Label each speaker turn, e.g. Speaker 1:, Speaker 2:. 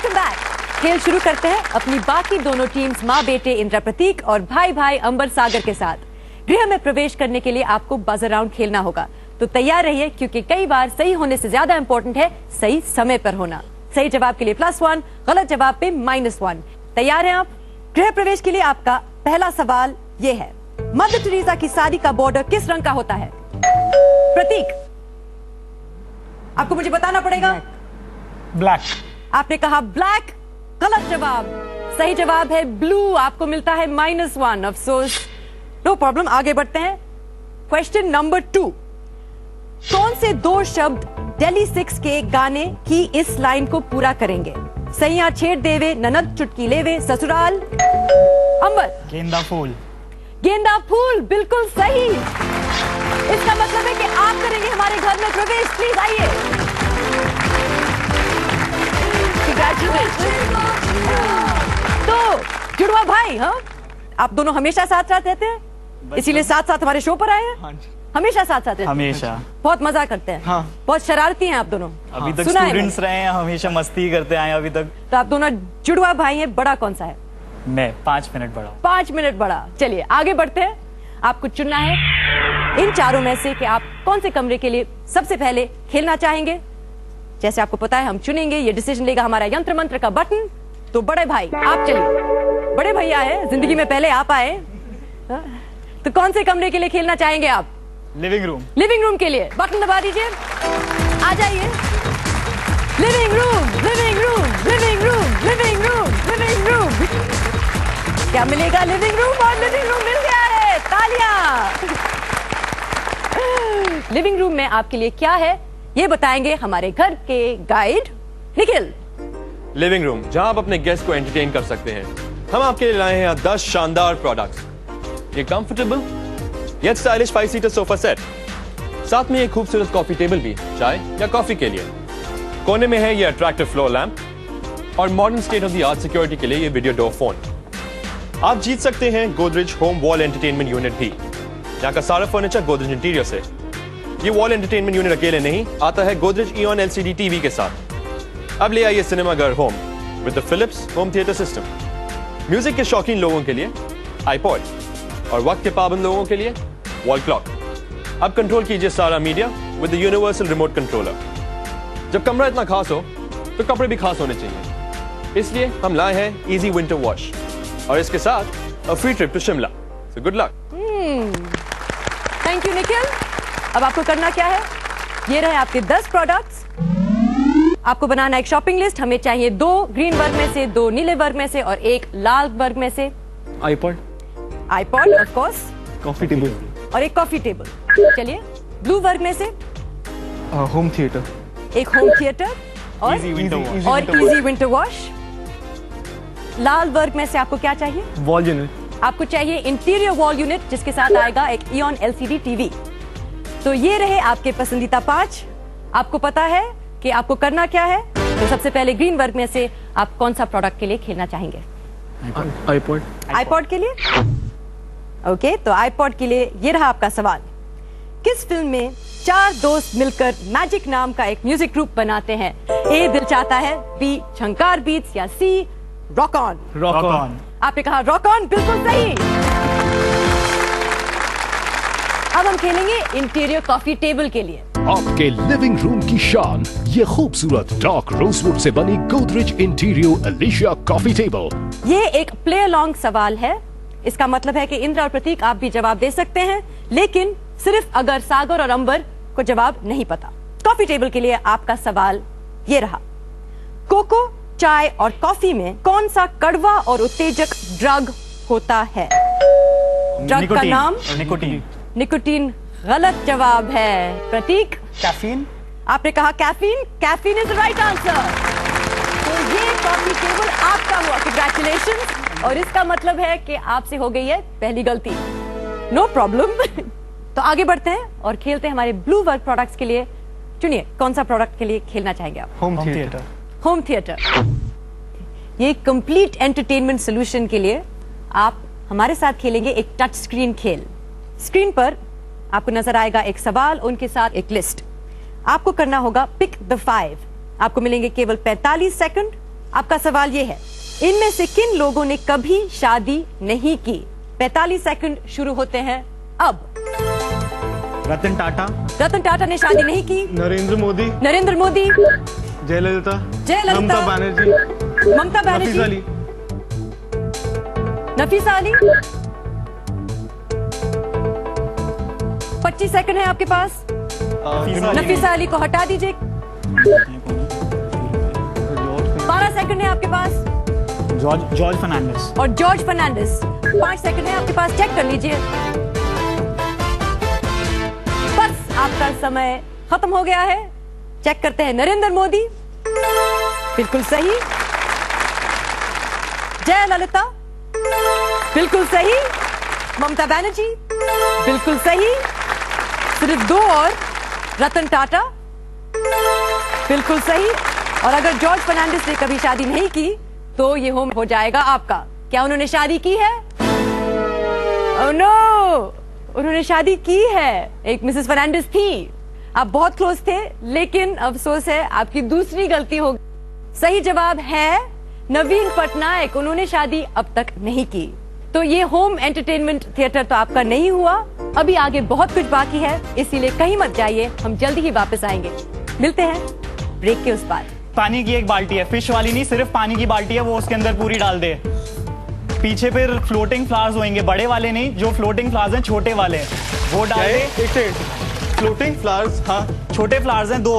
Speaker 1: Welcome back. खेल शुरू करते हैं अपनी बाकी दोनों टीम्स माँ बेटे इंद्रा प्रतीक और भाई भाई अंबर सागर के साथ। गृह में प्रवेश करने के लिए आपको बजर राउंड खेलना होगा, तो तैयार रहिए क्योंकि कई बार सही होने से ज्यादा इंपॉर्टेंट है सही समय पर होना। सही जवाब के लिए +1, गलत जवाब पे -1। तैयार हैं आप? गृह प्रवेश के लिए आपका पहला सवाल ये है, मदर टेरेसा की साड़ी का बॉर्डर किस रंग का होता है? प्रतीक, आपको मुझे बताना पड़ेगा।
Speaker 2: ब्लैक।
Speaker 1: आपने कहा ब्लैक, गलत जवाब। सही जवाब है ब्लू, आपको मिलता है -1। अफसोस, नो प्रॉब्लम, आगे बढ़ते हैं। क्वेश्चन नंबर 2, कौन से दो शब्द दिल्ली 6 के गाने की इस लाइन को पूरा करेंगे? सैया छेड़ देवे, ननद चुटकी लेवे, ससुराल। अंबर,
Speaker 2: गेंदा फूल।
Speaker 1: गेंदा फूल, बिल्कुल सही। इसका मतलब है कि आप करेंगे हमारे घर में प्रवेश। प्लीज आइए। तो जुड़वा भाई, हाँ, आप दोनों हमेशा साथ साथ रहते हैं, इसीलिए साथ साथ हमारे शो पर आए हैं।
Speaker 2: हाँ जी।
Speaker 1: हमेशा साथ साथ रहते हैं।
Speaker 2: हमेशा।
Speaker 1: बहुत मजा करते हैं।
Speaker 2: हाँ।
Speaker 1: बहुत शरारती हैं आप दोनों।
Speaker 2: अभी तक
Speaker 1: सुना है
Speaker 2: स्टूडेंट्स रहे हैं, हमेशा मस्ती करते आए अभी तक।
Speaker 1: तो आप दोनों जुड़वा भाई हैं। बड़ा कौन सा है?
Speaker 2: मैं 5 मिनट बड़ा हूँ।
Speaker 1: 5 मिनट बड़ा। चलिए आगे बढ़ते हैं। आपको चुनना है इन चारों में से कि आप कौन से कमरे के लिए सबसे पहले खेलना चाहेंगे। जैसे आपको पता है हम चुनेंगे, ये डिसीजन लेगा हमारा यंत्र मंत्र का बटन। तो बड़े भाई आप चलिए, बड़े भैया है, जिंदगी में पहले आप आए। तो कौन से कमरे के लिए खेलना चाहेंगे आप?
Speaker 2: Living room.
Speaker 1: लिविंग रूम के लिए बटन दबा दीजिए, आ जाइए। Living room, living room, living room, living room, living room. क्या मिलेगा? लिविंग रूम, और लिविंग रूम मिल गया है। तालियां। लिविंग रूम में आपके लिए क्या है ये बताएंगे हमारे घर के गाइड निखिल।
Speaker 3: लिविंग रूम, जहां आप अपने गेस्ट को एंटरटेन कर सकते हैं। हम आपके लिए लाए हैं 10 शानदार प्रोडक्ट्स। ये comfortable yet stylish 5 seater sofa set, साथ में एक खूबसूरत कॉफी टेबल भी चाय या कॉफी के लिए। कोने में है ये अट्रैक्टिव फ्लोर लैंप और modern state of the art security के लिए ये वीडियो डोर फोन। आप जीत सकते हैं Godrej home wall entertainment unit भी। यहाँ का सारा फर्नीचर गोदरेज इंटीरियर से। ये वॉल एंटरटेनमेंट यूनिट अकेले नहीं, आता है गोदरेज इयॉन LCD टीवी के साथ। अब ले आइए सिनेमा घर home with the Philips home theatre system. Music के शौकीन लोगों के लिए आईपॉड और वक्त के पाबंद लोगों के लिए वॉल क्लॉक। अब कंट्रोल कीजिए सारा media with the universal remote controller. जब कमरा इतना खास हो तो कपड़े भी खास होने चाहिए, इसलिए हम लाए हैं इजी विंटर वॉश और इसके साथ a free trip to Shimla. So good luck.
Speaker 1: Thank you Nikhil. अब आपको करना क्या है, ये रहे आपके 10 प्रोडक्ट्स। आपको बनाना एक शॉपिंग लिस्ट। हमें चाहिए 2 ग्रीन वर्ग में से, 2 नीले वर्ग में से और 1 लाल वर्ग में से।
Speaker 2: IPod,
Speaker 1: iPod of course,
Speaker 2: coffee table
Speaker 1: और एक कॉफी टेबल। चलिए, ब्लू वर्ग में से
Speaker 2: होम थिएटर,
Speaker 1: एक होम थिएटर और
Speaker 2: इजी विंटर वॉश
Speaker 1: और इजी विंटर वॉश। लाल वर्ग में से आपको क्या चाहिए?
Speaker 2: Wall unit.
Speaker 1: आपको चाहिए इंटीरियर वॉल यूनिट जिसके साथ आएगा एक इयॉन LCD टीवी। तो ये रहे आपके पसंदीदा 5। आपको पता है कि आपको करना क्या है। तो सबसे पहले ग्रीन वर्ग में से आप कौन सा प्रोडक्ट के लिए खेलना चाहेंगे?
Speaker 2: आईपॉड।
Speaker 1: आईपॉड के लिए? ओके, तो आईपॉड के लिए ये रहा आपका सवाल। किस फिल्म में 4 दोस्त मिलकर मैजिक नाम का एक म्यूजिक ग्रुप बनाते हैं? ए दिल चाहता है, बी झंकार बीट्स या सी रॉक ऑन।
Speaker 2: Rock on.
Speaker 1: आपने कहा रॉक ऑन, बिल्कुल सही। अब हम खेलेंगे इंटीरियर कॉफी टेबल के लिए।
Speaker 4: आपके लिविंग रूम की शान, ये खूबसूरत डार्क रोजवुड से बनी Godrej interior Alicia coffee table.
Speaker 1: ये एक प्ले अलोंग सवाल है। इसका मतलब है कि इंद्र और प्रतीक आप भी जवाब दे सकते हैं, लेकिन सिर्फ अगर सागर और अंबर को जवाब नहीं पता। कॉफी टेबल के लिए आपका सवाल ये रहा, कोको, चाय और कॉफी में कौन सा कड़वा और उत्तेजक ड्रग होता है? ड्रग का नाम?
Speaker 2: निकोटीन।
Speaker 1: निकोटीन गलत जवाब है। प्रतीक?
Speaker 2: कैफीन।
Speaker 1: आपने कहा caffeine. Caffeine is the right answer. तो ये कॉफी टेबल आपका हुआ, कांग्रेचुलेशंस। और इसका मतलब है कि आपसे हो गई है पहली गलती। No problem. तो आगे बढ़ते हैं और खेलते हैं हमारे ब्लू वर्क प्रोडक्ट्स के लिए। चुनिए कौन सा प्रोडक्ट के लिए खेलना चाहेंगे आप?
Speaker 2: Home theatre.
Speaker 1: Home theatre. ये कंप्लीट एंटरटेनमेंट सॉल्यूशन के लिए आप हमारे साथ खेलेंगे एक टच स्क्रीन खेल। स्क्रीन पर आपको नजर आएगा एक सवाल, उनके साथ एक लिस्ट। आपको करना होगा पिक द 5। आपको मिलेंगे केवल 45 सेकंड। आपका सवाल ये है, इनमें से किन लोगों ने कभी शादी नहीं की? 45 सेकंड शुरू होते हैं अब।
Speaker 2: रतन टाटा,
Speaker 1: रतन टाटा ने शादी नहीं की।
Speaker 2: नरेंद्र मोदी,
Speaker 1: नरेंद्र मोदी,
Speaker 2: जयललिता,
Speaker 1: जयललिता,
Speaker 2: ममता बनर्जी,
Speaker 1: ममता
Speaker 2: नफीस
Speaker 1: बनर्जी,
Speaker 2: अली,
Speaker 1: नफीसा अली। 25 सेकंड है आपके पास। नफीसा अली को हटा दीजिए। 12 सेकंड है आपके पास।
Speaker 2: जॉर्ज फर्नांडिस,
Speaker 1: और जॉर्ज फर्नांडिस। 5 सेकंड है आपके पास, चेक कर लीजिए। बस आपका समय खत्म हो गया है। चेक करते हैं। नरेंद्र मोदी, बिल्कुल सही। जयललिता, बिल्कुल सही। ममता बनर्जी, बिल्कुल सही। सिर्फ 2 और। रतन टाटा, बिल्कुल सही। और अगर जॉर्ज फर्नांडिस ने कभी शादी नहीं की तो ये होम हो जाएगा आपका। क्या उन्होंने शादी की है? ओह नो, उन्होंने शादी की है। एक मिसेस फर्नांडिस थी। आप बहुत क्लोज थे, लेकिन अफसोस है आपकी दूसरी गलती हो गई। सही जवाब है नवीन पटनायक। उन्होंने शादी अब तक नहीं की। तो ये होम एंटरटेनमेंट थिएटर तो आपका नहीं हुआ। अभी आगे बहुत कुछ बाकी है, इसीलिए कहीं मत जाइए। हम जल्दी ही वापस आएंगे। मिलते हैं ब्रेक के उस पार।
Speaker 5: पानी की एक बाल्टी है, फिश वाली नहीं, सिर्फ पानी की बाल्टी है, वो उसके अंदर पूरी डाल दे। पीछे फिर फ्लोटिंग फ्लावर्स होंगे, बड़े वाले नहीं, जो फ्लोटिंग फ्लावर्स हैं छोटे वाले, वो डाल दे।
Speaker 3: एक सेकंड, फ्लोटिंग फ्लावर्स, हाँ
Speaker 5: छोटे फ्लावर्स हैं 2,